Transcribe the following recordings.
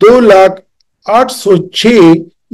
2,08,06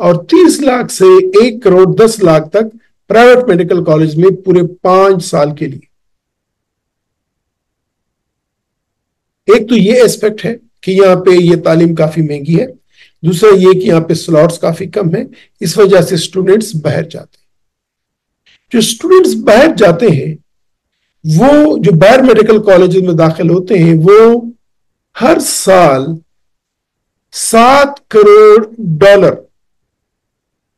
اور 30 لاکھ سے 1 کروڑ 10 لاکھ تک پرائیویٹ میڈیکل کالج میں پورے 5 سال کے لیے. ایک تو یہ اسپیکٹ ہے کہ یہاں پہ یہ تعلیم کافی مہنگی ہے. دوسرا یہ کہ یہاں پہ سلاٹس کافی کم ہیں، اس وجہ سے اسٹوڈنٹس باہر جاتے ہیں. جو اسٹوڈنٹس باہر جاتے ہیں وہ جو باہر میڈیکل کالجز میں داخل ہوتے ہیں وہ ہر سال $7 کروڑ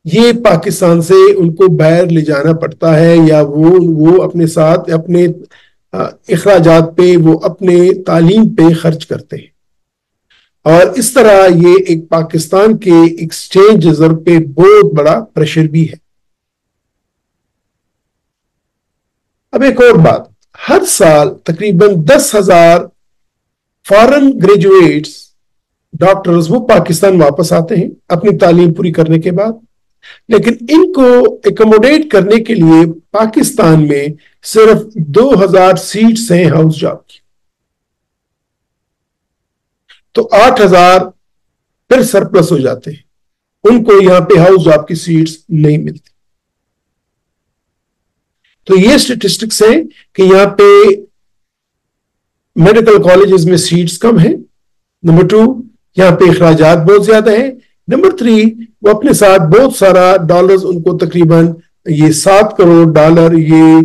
یہ پاکستان سے ان کو باہر لے جانا پڑتا ہے، یا وہ اپنے ساتھ اپنے اخراجات پہ وہ اپنے تعلیم پہ خرچ کرتے ہیں. اور اس طرح یہ ایک پاکستان کے ایکسچینج ریزرو پہ بہت بڑا پریشر بھی ہے. اب ایک اور بات، ہر سال تقریباً 10,000 فارن گریجویٹس ڈاکٹرز وہ پاکستان واپس آتے ہیں اپنی تعلیم پوری کرنے کے بعد، لیکن ان کو ایکوموڈیٹ کرنے کے لیے پاکستان میں صرف 2,000 سیٹس ہیں ہاؤس جاب کی. تو 8,000 پھر سرپلس ہو جاتے ہیں، ان کو یہاں پہ ہاؤس جاب کی سیٹس نہیں ملتی. تو یہ اسٹیٹسٹکس ہیں کہ یہاں پہ میڈیکل کالجز میں سیٹس کم ہیں. نمبر 2، یہاں پہ اخراجات بہت زیادہ ہیں. نمبر 3، وہ اپنے ساتھ بہت سارا ڈالرز ان کو تقریباً یہ $7 کروڑ یہ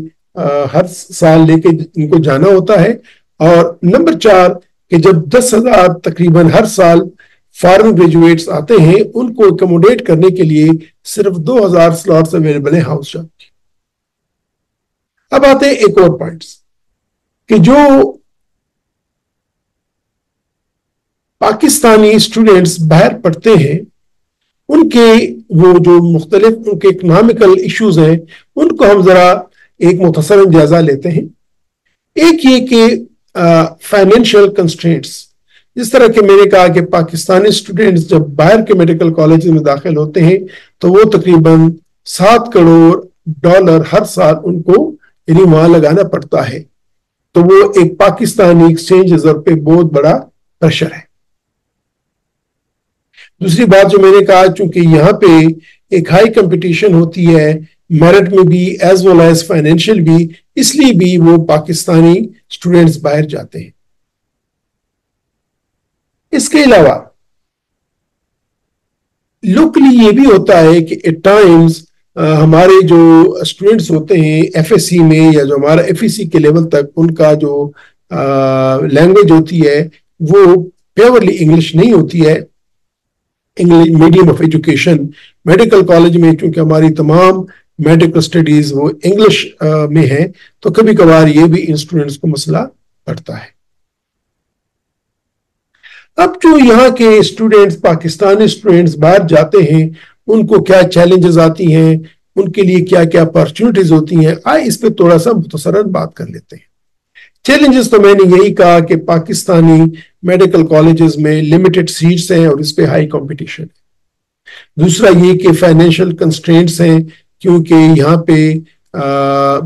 ہر سال لے کے ان کو جانا ہوتا ہے. اور نمبر 4 کہ جب 10,000 تقریباً ہر سال فارن گریجویٹس آتے ہیں ان کو ایکوموڈیٹ کرنے کے لیے صرف 2,000 سلاٹس اویلیبل ہیں ہاؤس جاب کی. اب آتے ہیں ایک اور پوائنٹس کہ جو پاکستانی اسٹوڈنٹس باہر پڑھتے ہیں ان کے وہ جو مختلف ان کے اکنامیکل ایشوز ہیں ان کو ہم ذرا ایک مختصر جائزہ لیتے ہیں. ایک یہ کہ فائنینشیل کنسٹرینٹس، جس طرح کہ میں نے کہا کہ پاکستانی اسٹوڈنٹس جب باہر کے میڈیکل کالجز میں داخل ہوتے ہیں تو وہ تقریباً $7 کروڑ ہر سال ان کو یعنی وہاں لگانا پڑتا ہے. تو وہ ایک پاکستانی ایکسچینج ریزرو پہ بہت بڑا پریشر ہے. دوسری بات جو میں نے کہا، چونکہ یہاں پہ ایک ہائی کمپٹیشن ہوتی ہے میرٹ میں بھی ایز ویل ایز فائنینشیل بھی، اس لیے بھی وہ پاکستانی اسٹوڈنٹس باہر جاتے ہیں. اس کے علاوہ لوکلی یہ بھی ہوتا ہے کہ ایٹ ٹائمز ہمارے جو اسٹوڈنٹس ہوتے ہیں ایف ایس سی میں یا جو ہمارا ایف ای سی کے لیول تک ان کا جو لینگویج ہوتی ہے وہ پیورلی انگلش نہیں ہوتی ہے، English medium of education. Medical college میں چونکہ ہماری تمام میڈیکل اسٹڈیز وہ انگلش میں ہیں تو کبھی کبھار یہ بھی ان اسٹوڈنٹس کو مسئلہ پڑتا ہے. اب جو یہاں کے اسٹوڈنٹس پاکستانی اسٹوڈنٹس باہر جاتے ہیں ان کو کیا چیلنجز آتی ہیں، ان کے لیے کیا کیا اپارچونیٹیز ہوتی ہیں، آئے اس پہ تھوڑا سا مختصراً بات کر لیتے ہیں. چیلنجز تو میں نے یہی کہا کہ پاکستانی میڈیکل کالجز میں لمیٹڈ سیٹس ہیں اور اس پہ ہائی کمپٹیشن ہے. دوسرا یہ کہ فائنینشیل کنسٹرینٹس ہیں کیونکہ یہاں پہ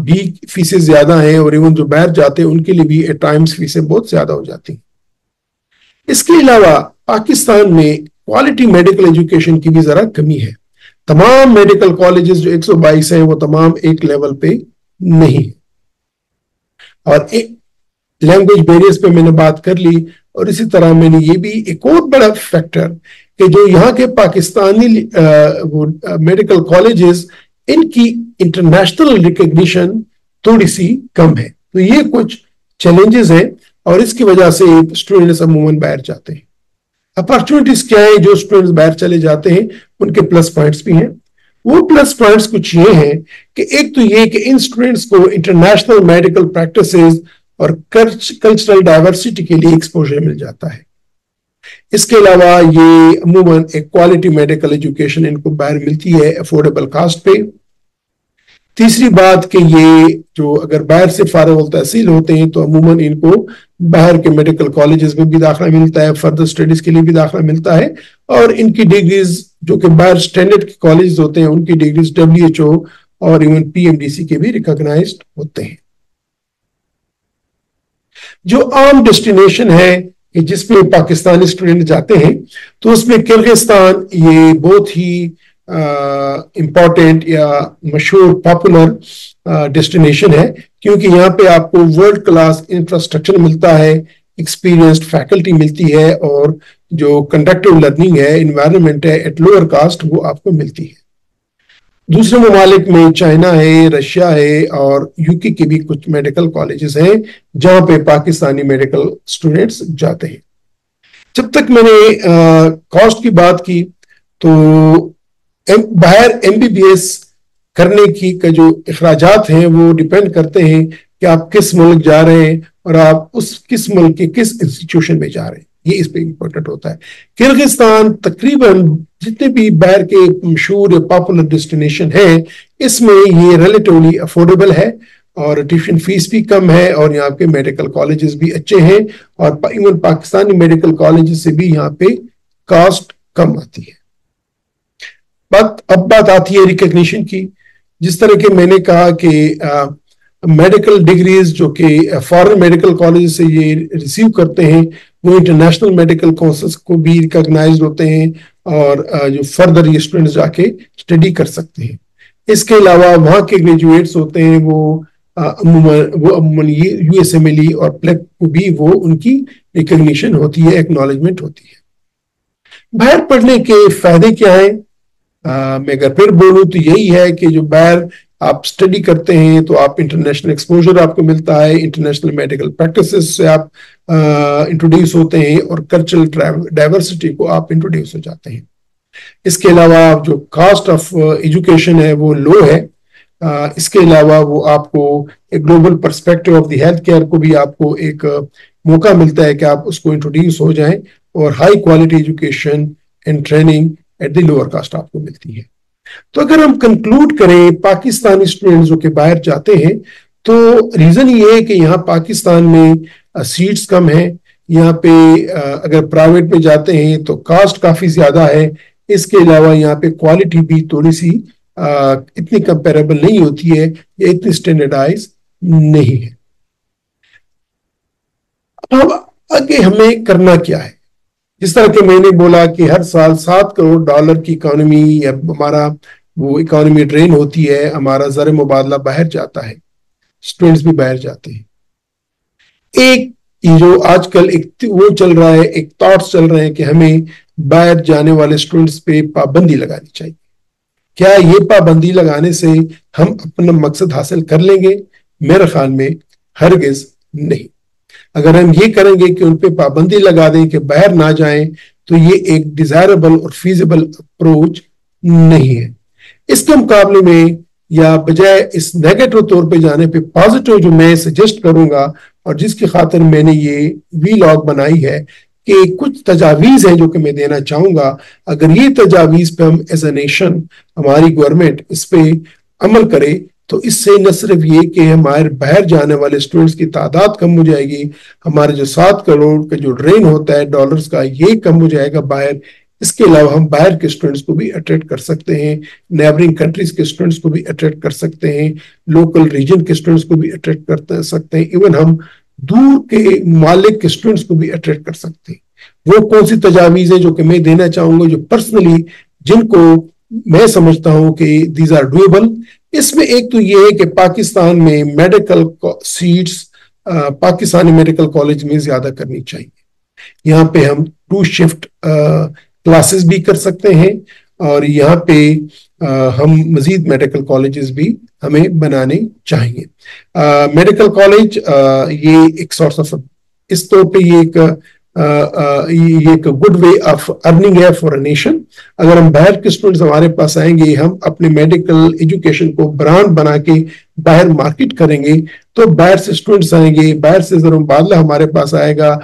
بھی فیسیں زیادہ ہیں اور ایون جو باہر جاتے ہیں ان کے لیے بھی ایٹ ٹائمز فیسیں بہت زیادہ ہو جاتی ہیں. اس کے علاوہ پاکستان میں کوالٹی میڈیکل ایجوکیشن کی بھی ذرا کمی ہے. تمام میڈیکل کالجز جو 122 ہیں وہ تمام ایک لیول پہ نہیں ہیں. اور لینگویج بیریئرز پہ میں نے بات کر لی، اور اسی طرح میں نے یہ بھی ایک اور بڑا فیکٹر کہ جو یہاں کے پاکستانی میڈیکل کالجز ان کی انٹرنیشنل ریکگنیشن تھوڑی سی کم ہے. تو یہ کچھ چیلنجز ہیں اور اس کی وجہ سے اسٹوڈنٹس عموماً باہر جاتے ہیں. اپارچونیٹیز کیا ہیں جو اسٹوڈنٹس باہر چلے جاتے ہیں، ان کے پلس پوائنٹس بھی ہیں. وہ پلس پوائنٹس کچھ یہ ہیں کہ ایک تو یہ کہ ان اسٹوڈنٹس کو انٹرنیشنل میڈیکل پریکٹسز اور کلچرل ڈائیورسٹی کے لیے ایکسپوجر مل جاتا ہے. اس کے علاوہ یہ عموماً ایک کوالٹی میڈیکل ایجوکیشن ان کو باہر ملتی ہے افورڈیبل کاسٹ پہ. تیسری بات کہ یہ جو اگر باہر سے فارغ التحصیل ہوتے ہیں تو عموماً ان کو باہر کے میڈیکل کالجز میں بھی داخلہ ملتا ہے، فردر اسٹڈیز کے لیے بھی داخلہ ملتا ہے، اور ان کی ڈگریز جو کہ باہر اسٹینڈرڈ کے کالجز ہوتے ہیں ان کی ڈگریز WHO اور ایون PMDC کے بھی ریکگنائزڈ ہوتے ہیں. جو عام ڈیسٹینیشن ہے کہ جس میں پاکستانی اسٹوڈنٹ جاتے ہیں تو اس میں کرغزستان یہ بہت ہی امپورٹنٹ یا مشہور پاپولر ڈیسٹینیشن ہے، کیونکہ یہاں پہ آپ کو ورلڈ کلاس انفراسٹرکچر ملتا ہے، ایکسپیرینسڈ فیکلٹی ملتی ہے، اور جو کنڈکٹیو لرننگ ہے، انوائرمنٹ ہے ایٹ لوور کاسٹ، وہ آپ کو ملتی ہے۔ دوسرے ممالک میں چائنا ہے، رشیا ہے، اور یو کے بھی کچھ میڈیکل کالجز ہیں جہاں پہ پاکستانی میڈیکل اسٹوڈینٹس جاتے ہیں۔ جب تک میں نے کاسٹ کی بات کی تو باہر ایم بی بی ایس کرنے کی کا جو اخراجات ہیں وہ ڈیپینڈ کرتے ہیں کہ آپ کس ملک جا رہے ہیں اور آپ اس کس ملک کے کس انسٹیٹیوشن میں جا رہے ہیں، یہ اس پہ امپورٹنٹ ہوتا ہے۔ کرغزستان تقریباً جتنے بھی باہر کے مشہور یا پاپولر ڈیسٹینیشن ہیں اس میں یہ ریلیٹیولی افورڈیبل ہے، اور ٹیوشن فیس بھی کم ہے، اور یہاں پہ میڈیکل کالجز بھی اچھے ہیں، اور ایون پاکستانی میڈیکل کالجز سے بھی یہاں پہ کاسٹ کم آتی ہے۔ اب بات آتی ہے ریکگنیشن کی۔ جس طرح کہ میں نے کہا کہ میڈیکل ڈگریز جو کہ فارن میڈیکل کالج سے یہ ریسیو کرتے ہیں وہ انٹرنیشنل میڈیکل کونسلز کو بھی ریکگنائزڈ ہوتے ہیں، اور جو فردر یہ اسٹوڈنٹس جا کے اسٹڈی کر سکتے ہیں۔ اس کے علاوہ وہاں کے گریجویٹس ہوتے ہیں وہ عموماً U S M L E اور پلیک کو بھی وہ ان کی ریکگنیشن ہوتی ہے، ایکنالجمنٹ ہوتی ہے۔ باہر پڑھنے کے فائدے کیا ہیں؟ میں اگر پھر بولوں تو یہی ہے کہ جو باہر آپ اسٹڈی کرتے ہیں تو آپ انٹرنیشنل ایکسپوجر آپ کو ملتا ہے، انٹرنیشنل میڈیکل پریکٹسز سے آپ انٹروڈیوس ہوتے ہیں، اور کلچرل ڈائیورسٹی کو آپ انٹروڈیوس ہو جاتے ہیں۔ اس کے علاوہ جو کاسٹ آف ایجوکیشن ہے وہ لو ہے۔ اس کے علاوہ وہ آپ کو ایک global perspective of the health care کو بھی آپ کو ایک موقع ملتا ہے کہ آپ اس کو انٹروڈیوس ہو جائیں، اور high quality education and training at the lower cost آپ کو ملتی ہے۔ تو اگر ہم کنکلوڈ کریں پاکستانی اسٹوڈنٹس جو کہ باہر جاتے ہیں تو ریزن یہ ہے کہ یہاں پاکستان میں سیٹس کم ہیں، یہاں پہ اگر پرائیویٹ میں جاتے ہیں تو کاسٹ کافی زیادہ ہے، اس کے علاوہ یہاں پہ کوالٹی بھی تھوڑی سی اتنی کمپیریبل نہیں ہوتی ہے یا اتنی اسٹینڈرڈائز نہیں ہے۔ اب آگے ہمیں کرنا کیا ہے؟ جس طرح کہ میں نے بولا کہ ہر سال $7 کروڑ کی اکانومی یا ہمارا وہ اکانومی ڈرین ہوتی ہے، ہمارا زر مبادلہ باہر جاتا ہے، اسٹوڈنٹس بھی باہر جاتے ہیں۔ ایک جو آج کل ایک وہ چل رہا ہے، ایک تھاٹس چل رہے ہیں کہ ہمیں باہر جانے والے اسٹوڈنٹس پہ پابندی لگانی چاہیے۔ کیا یہ پابندی لگانے سے ہم اپنا مقصد حاصل کر لیں گے؟ میرے خیال میں ہرگز نہیں۔ اگر ہم یہ کریں گے کہ ان پہ پابندی لگا دیں کہ باہر نہ جائیں تو یہ ایک ڈیزائربل اور فیزیبل اپروچ نہیں ہے۔ اس کے مقابلے میں یا بجائے اس نیگیٹو طور پہ جانے پہ پازیٹو جو میں سجیسٹ کروں گا، اور جس کی خاطر میں نے یہ وی لاگ بنائی ہے، کہ کچھ تجاویز ہیں جو کہ میں دینا چاہوں گا۔ اگر یہ تجاویز پہ ہم ایز اے نیشن، ہماری گورنمنٹ اس پہ عمل کرے تو اس سے نہ صرف یہ کہ ہمارے باہر جانے والے اسٹوڈنٹس کی تعداد کم ہو جائے گی، ہمارے جو 7 کروڑ کا جو ڈرین ہوتا ہے ڈالرز کا یہ کم ہو جائے گا باہر۔ اس کے علاوہ ہم باہر کے اسٹوڈنٹس کو بھی اٹریکٹ کر سکتے ہیں، نیبرنگ کنٹریز کے اسٹوڈنٹس کو بھی اٹریکٹ کر سکتے ہیں، لوکل ریجن کے اسٹوڈنٹس کو بھی اٹریکٹ کر سکتے ہیں، ایون ہم دور کے ممالک کے اسٹوڈنٹس کو بھی اٹریکٹ کر سکتے ہیں۔ وہ کون سی تجاویز ہیں جو کہ میں دینا چاہوں گا، جو پرسنلی جن کو میں سمجھتا ہوں کہ دیز آر ڈویبل؟ اس میں ایک تو یہ ہے کہ پاکستان میں medical seats Pakistani medical college میں زیادہ کرنی چاہیے۔ یہاں پہ ہم 2 شفٹ کلاسز بھی کر سکتے ہیں، اور یہاں پہ ہم مزید میڈیکل کالجز بھی ہمیں بنانے چاہیے۔ میڈیکل کالج یہ ایک سورس آف اس طور پہ یہ ایک گڈ وے آف ارننگ ہے فار اے نیشن۔ اگر ہم باہر کے اسٹوڈنٹس ہمارے پاس آئیں گے، ہم اپنے میڈیکل ایجوکیشن کو برانڈ بنا کے باہر مارکیٹ کریں گے تو باہر سے اسٹوڈنٹس آئیں گے، باہر سے زر مبادلہ ہمارے پاس آئے گا،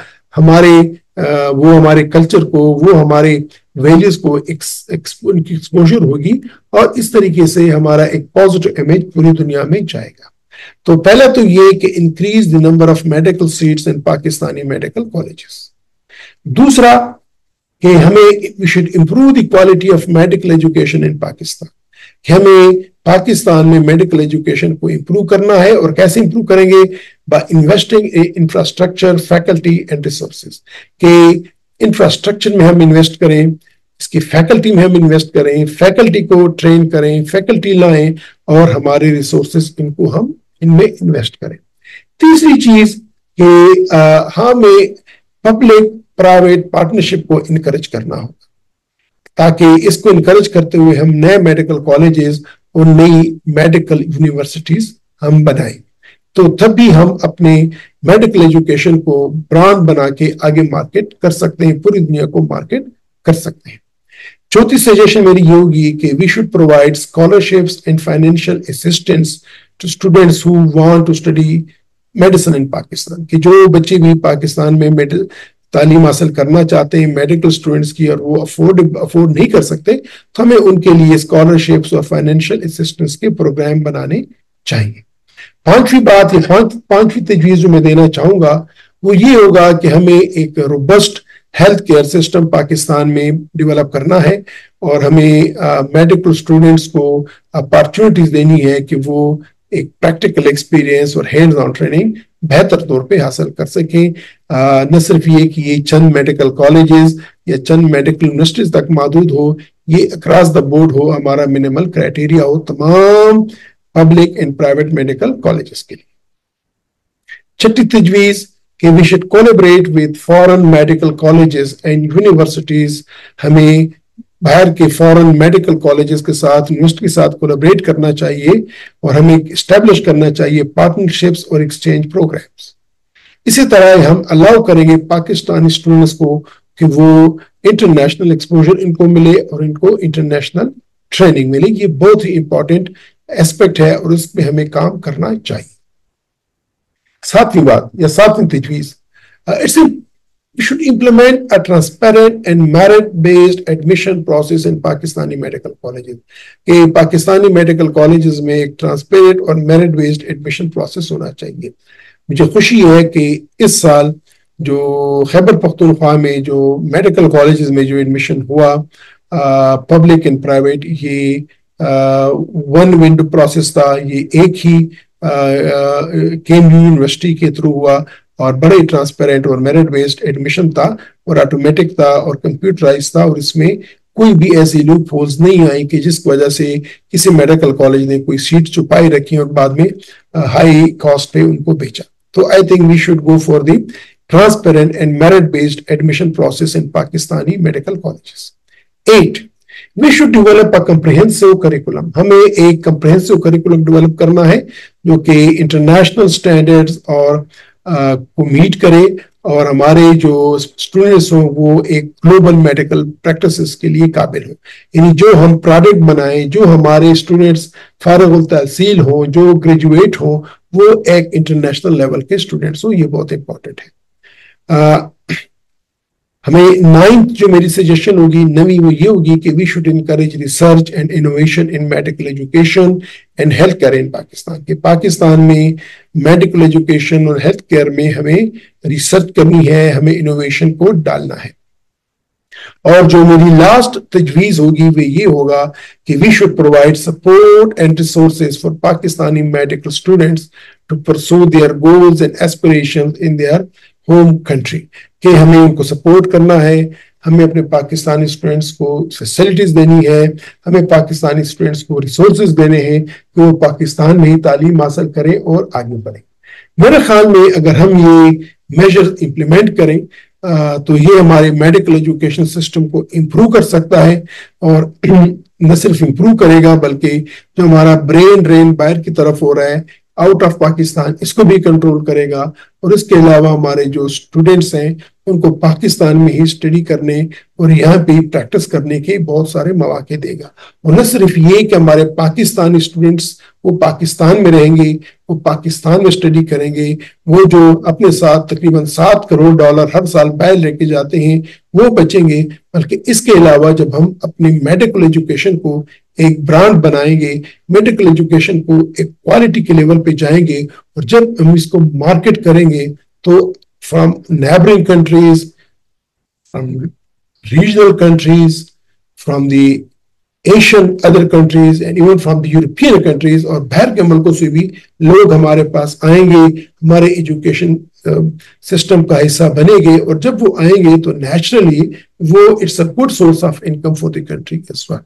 وہ ہمارے کلچر کو، وہ ہمارے ویلیوز کو ان کی ایکسپوجر ہوگی، اور اس طریقے سے ہمارا ایک پازیٹو امیج پوری دنیا میں جائے گا۔ تو پہلا تو یہ کہ increase the number of medical seats in Pakistani medical colleges. دوسرا کہ ہمیں we should improve the quality of medical education in Pakistan, کہ ہمیں پاکستان میں میڈیکل ایجوکیشن کو امپروو کرنا ہے، اور کیسے امپروو کریں گے؟ By investing in infrastructure, faculty and resources, کہ انفراسٹرکچر میں ہم انویسٹ کریں، اس کی فیکلٹی میں ہم انویسٹ کریں, فیکلٹی کو ٹرین کریں, فیکلٹی لائیں اور ہمارے ریسورسز ان کو ہم ان میں انویسٹ کریں. تیسری چیز کہ ہمیں پبلک پرائیویٹ پارٹنرشپ کو انکریج کرنا ہوگا, تاکہ اس کو انکریج کرتے ہوئے ہم نئے میڈیکل کالجز اور نئی میڈیکل یونیورسٹیز ہم بنائیں. تو تب بھی ہم اپنے میڈیکل ایجوکیشن کو برانڈ بنا کے آگے مارکیٹ کر سکتے ہیں, پوری دنیا کو مارکیٹ کر سکتے ہیں. چوتھی سجیشن میری یہ ہوگی کہ we should provide scholarships and financial assistance to students who want to study medicine in Pakistan, کہ جو بچے بھی پاکستان میں تعلیم حاصل کرنا چاہتے ہیں میڈیکل اسٹوڈینٹس کی, اور وہ افورڈ نہیں کر سکتے, تو ہمیں ان کے لیے اسکالرشپس اور فائنینشیل اسسٹنس کے پروگرام بنانے چاہیے. پانچویں بات یا پانچویں تجویز جو میں دینا چاہوں گا وہ یہ ہوگا کہ ہمیں ایک robust health care system Pakistan میں ڈیولپ کرنا ہے, اور ہمیں میڈیکل اسٹوڈینٹس کو اپارچونیٹیز دینی ہے کہ وہ ایک پریکٹیکل ایکسپیرینس اور ہینڈز آن ٹریننگ بہتر طور پہ حاصل کر سکیں. نہ صرف یہ کہ یہ چند میڈیکل کالجز یا چند میڈیکل یونیورسٹیز تک محدود ہو, یہ اکراس دا بورڈ ہو, ہمارا منیمل کرائٹیریا ہو تمام public and private medical colleges کے لیے. چھٹی تجویز کہ we should collaborate with foreign medical colleges and universities, ہمیں باہر کے فورن میڈیکل کالجز کے ساتھ یونیورسٹی کے ساتھ کولیبریٹ کرنا چاہیے, اور ہمیں اسٹیبلش کرنا چاہیے پارٹنرشپس اور ایکسچینج پروگرامس. اسی طرح ہم الاؤ کریں گے پاکستانی اسٹوڈنٹس کو کہ وہ انٹرنیشنل ایکسپوجر ان کو ملے اور ان کو انٹرنیشنل ٹریننگ ملے. یہ بہت ہی امپورٹنٹ ایسپیکٹ ہے اور اس پہ ہمیں کام کرنا چاہیے. ساتویں بات یا ساتویں تجویز, we should implement a transparent and merit-based admission process in Pakistani medical colleges. کہ پاکستانی میڈیکل کالجز میں ایک ٹرانسپیرنٹ اور میرٹ بیسڈ ایڈمیشن پروسیس ہونا چاہیے. مجھے خوشی ہے کہ اس سال جو خیبر پختونخوا میں جو میڈیکل کالجز میں جو ایڈمیشن ہوا پبلک اینڈ پرائیویٹ, یہ ون ونڈو پروسیس تھا. یہ ایک ہی کیم یو یونیورسٹی کے تھرو ہوا اور بڑے ٹرانسپیرنٹ اور میرٹ بیسڈ ایڈمیشن تھا اور آٹومیٹک تھا اور کمپیوٹرائز تھا, اور اس میں کوئی بھی ایسی لوپ ہولز نہیں آئی کہ جس کی وجہ سے کسی میڈیکل کالج نے کوئی سیٹ چھپائی رکھی اور بعد میں ہائی کاسٹ پہ ان کو بیچا. تو I think we should go for the transparent and merit based admission process in Pakistani medical colleges. 8. We should develop a comprehensive curriculum. ہمیں ایک comprehensive curriculum ڈیولپ کرنا ہے جو کہ انٹرنیشنل اسٹینڈرڈز اور کو میٹ کرے, اور ہمارے جو اسٹوڈینٹس ہوں وہ ایک گلوبل میڈیکل پریکٹسز کے لیے قابل ہوں. یعنی جو ہم پروڈکٹ بنائیں, جو ہمارے اسٹوڈینٹس فارغ التحصیل ہوں, جو گریجویٹ ہوں, وہ ایک انٹرنیشنل لیول کے اسٹوڈینٹس ہوں. یہ بہت امپورٹنٹ ہے. ہمیں 9th جو میری سجیشن ہوگی نویں وہ یہ ہوگی کہ we should encourage research and innovation in medical education and health care in Pakistan. کہ پاکستان میں میڈیکل ایجوکیشن اور ہیلتھ کیئر میں ہمیں ریسرچ کرنی ہے, ہمیں انوویشن کو ڈالنا ہے. اور جو میری لاسٹ تجویز ہوگی وہ یہ ہوگا کہ we should provide support and resources for Pakistani medical students to pursue their goals and aspirations in their home country. کہ ہمیں ان کو سپورٹ کرنا ہے, ہمیں اپنے پاکستانی اسٹوڈینٹس کو فیسلٹیز دینی ہے, ہمیں پاکستانی اسٹوڈینٹس کو ریسورسز دینے ہیں کہ وہ پاکستان میں ہی تعلیم حاصل کریں اور آگے بڑھیں. میرے خیال میں اگر ہم یہ میجر امپلیمنٹ کریں تو یہ ہمارے میڈیکل ایجوکیشن سسٹم کو امپروو کر سکتا ہے, اور نہ صرف امپروو کرے گا بلکہ جو ہمارا برین ڈرین باہر کی طرف ہو رہا ہے آؤٹ آف پاکستان, اس کو بھی کنٹرول کرے گا. اور اس کے علاوہ ہمارے جو اسٹوڈینٹس ہیں ان کو پاکستان میں ہی اسٹڈی کرنے اور یہاں پہ پریکٹس کرنے کے بہت سارے مواقع دے گا. اور نہ صرف یہ کہ ہمارے پاکستانی اسٹوڈینٹس وہ پاکستان میں رہیں گے, وہ پاکستان میں اسٹڈی کریں گے, وہ جو اپنے ساتھ تقریباً $7 کروڑ ہر سال باہر لے کے جاتے ہیں وہ بچیں گے, بلکہ اس کے علاوہ جب ہم اپنی میڈیکل ایجوکیشن کو ایک برانڈ بنائیں گے, میڈیکل ایجوکیشن کو ایک کوالٹی کے لیول پہ جائیں گے, اور جب ہم اس کو مارکیٹ کریں گے تو from neighbouring countries, from regional countries, from the Asian other countries and even from the European countries, اور باہر کے ملکوں سے بھی لوگ ہمارے پاس آئیں گے, ہمارے ایجوکیشن سسٹم کا حصہ بنے گے، اور جب وہ آئیں گے تو نیچرلی وہ it's a good source of income for the country as well.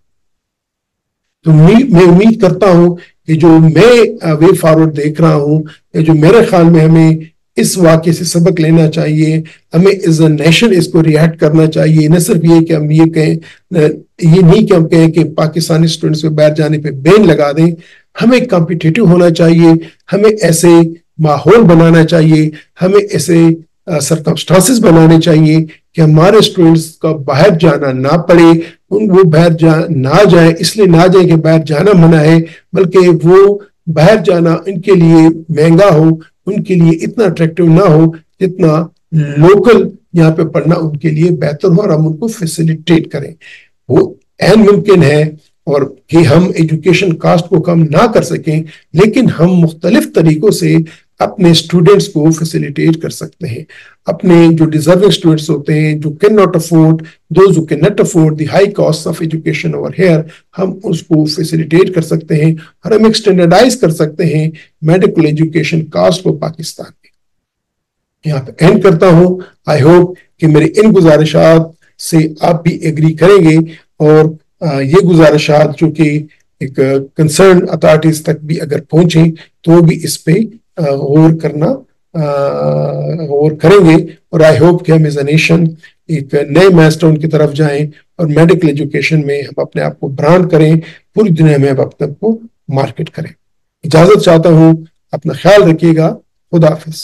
تو میں امید کرتا ہوں کہ جو میں وے فارورڈ دیکھ رہا ہوں، یا جو میرے خیال میں ہمیں اس واقعے سے سبق لینا چاہیے، ہمیں ایز اے نیشن اس کو ریئیکٹ کرنا چاہیے. نہ صرف یہ کہ ہم یہ کہیں، یہ نہیں کہ ہم کہیں کہ پاکستانی اسٹوڈنٹس پہ باہر جانے پہ بین لگا دیں. ہمیں کمپیٹیٹو ہونا چاہیے، ہمیں ایسے ماحول بنانا چاہیے، ہمیں ایسے سرکمسٹانسز بنانے چاہیے کہ ہمارے اسٹوڈنٹس کا باہر جانا نہ پڑے. وہ باہر نہ جائیں، اس لیے نہ جائیں کہ باہر جانا منع ہے، بلکہ وہ باہر جانا ان کے لیے مہنگا ہو، ان کے لیے اتنا اٹریکٹیو نہ ہو جتنا لوکل یہاں پہ پڑھنا ان کے لیے بہتر ہو، اور ہم ان کو فیسیلیٹیٹ کریں. وہ عین ممکن ہے اور کہ ہم ایجوکیشن کاسٹ کو کم نہ کر سکیں، لیکن ہم مختلف طریقوں سے اپنے اسٹوڈنٹس کو فیسیلیٹیٹ کر سکتے ہیں. اپنے جو ڈیزرونگ اسٹوڈنٹس ہوتے ہیں، جو can not afford, those who can not afford the high cost of education over here, ہم اس کو فیسیلیٹیٹ کر سکتے ہیں، اور ہم ایکسٹینڈرڈائز کر سکتے ہیں میڈیکل ایجوکیشن کاسٹ کو پاکستان میں. یہاں پہ اینڈ کرتا ہوں. آئی ہوپ کہ میرے ان گزارشات سے آپ بھی ایگری کریں گے، اور یہ گزارشات جو کہ ایک کنسرن اتھارٹیز تک بھی اگر پہنچیں تو وہ بھی اس پہ غور کریں گے. اور آئی ہوپ کہ ہم ایز اے نیشن ایک نئے مائلسٹون کی طرف جائیں، اور میڈیکل ایجوکیشن میں ہم اپنے آپ کو برانڈ کریں، پوری دنیا میں ہم اپنے آپ کو مارکیٹ کریں. اجازت چاہتا ہوں، اپنا خیال رکھیے گا. خدا حافظ.